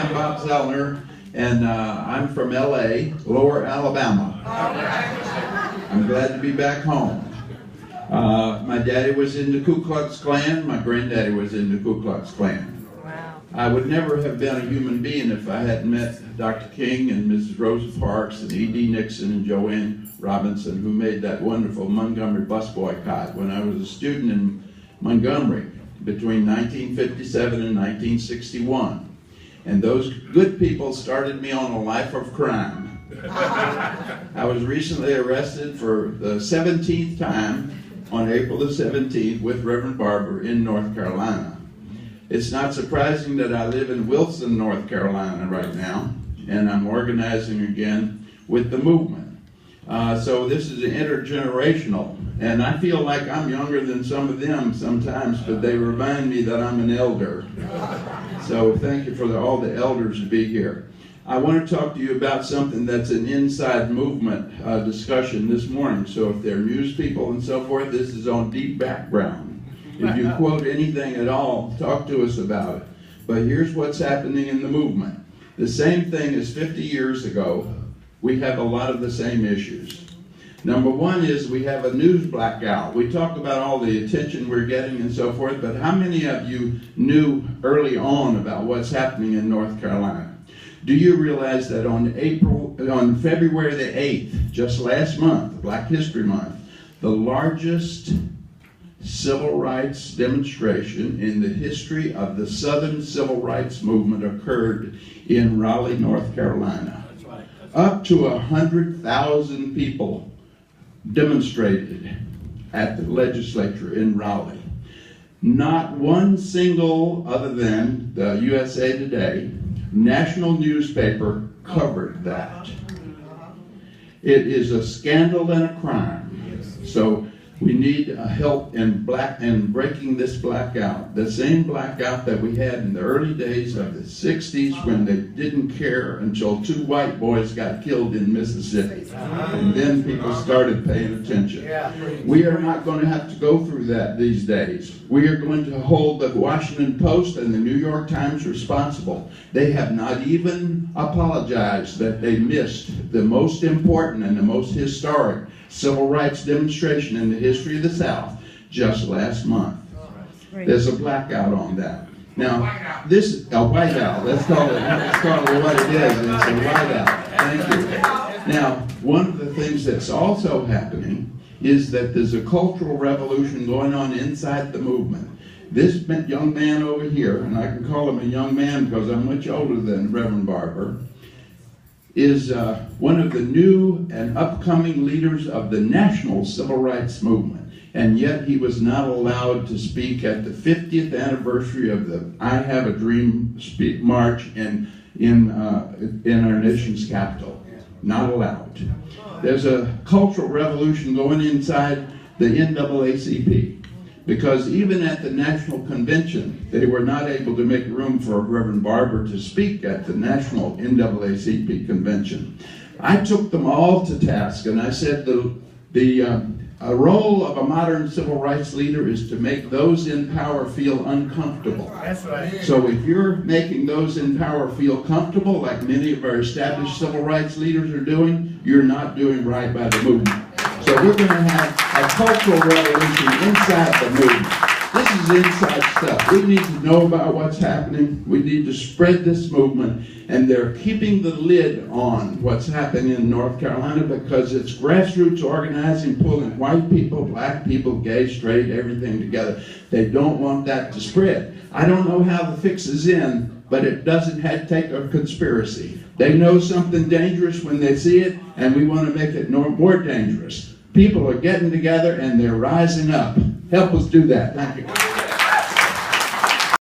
I'm Bob Zellner, and I'm from LA, Lower Alabama. I'm glad to be back home. My daddy was in the Ku Klux Klan, my granddaddy was in the Ku Klux Klan. Wow. I would never have been a human being if I hadn't met Dr. King and Mrs. Rosa Parks and E.D. Nixon and Joanne Robinson, who made that wonderful Montgomery bus boycott when I was a student in Montgomery between 1957 and 1961. And those good people started me on a life of crime. I was recently arrested for the 17th time on April the 17th with Reverend Barber in North Carolina. It's not surprising that I live in Wilson, North Carolina right now, and I'm organizing again with the movement. So this is intergenerational, and I feel like I'm younger than some of them sometimes, but they remind me that I'm an elder. So thank you for all the elders to be here. I want to talk to you about something that's an inside movement discussion this morning. So if they're news people and so forth, this is on deep background. If you quote anything at all, talk to us about it. But here's what's happening in the movement. The same thing as 50 years ago, we have a lot of the same issues. Number one is we have a news blackout. We talk about all the attention we're getting and so forth, but how many of you knew early on about what's happening in North Carolina? Do you realize that on February the 8th, just last month, Black History Month, the largest civil rights demonstration in the history of the Southern Civil Rights Movement occurred in Raleigh, North Carolina. That's right. Up to 100,000 people demonstrated at the legislature in Raleigh. Not one single, other than the USA Today, national newspaper covered that. It is a scandal and a crime. So we need help in breaking this blackout. The same blackout that we had in the early days of the 60s when they didn't care until 2 white boys got killed in Mississippi. And then people started paying attention. We are not going to have to go through that these days. We are going to hold the Washington Post and the New York Times responsible. They have not even apologized that they missed the most important and the most historic civil rights demonstration in the history of the South just last month. There's a blackout on that. Now, this is a whiteout. Let's call it what it is. It's a whiteout. Thank you. Now, one of the things that's also happening is that there's a cultural revolution going on inside the movement. This young man over here, and I can call him a young man because I'm much older than Reverend Barber, is one of the new and upcoming leaders of the national civil rights movement. And yet he was not allowed to speak at the 50th anniversary of the I Have a Dream march in our nation's capital. Not allowed. There's a cultural revolution going inside the NAACP. Because even at the National Convention, they were not able to make room for Reverend Barber to speak at the National NAACP Convention. I took them all to task, and I said the role of a modern civil rights leader is to make those in power feel uncomfortable. That's right. So if you're making those in power feel comfortable, like many of our established civil rights leaders are doing, you're not doing right by the movement. So we're going to have a cultural revolution inside the movement. This is inside stuff. We need to know about what's happening. We need to spread this movement. And they're keeping the lid on what's happening in North Carolina because it's grassroots organizing, pulling white people, black people, gay, straight, everything together. They don't want that to spread. I don't know how the fix is in, but it doesn't have to take a conspiracy. They know something dangerous when they see it, and we want to make it more dangerous. People are getting together and they're rising up. Help us do that. Thank you.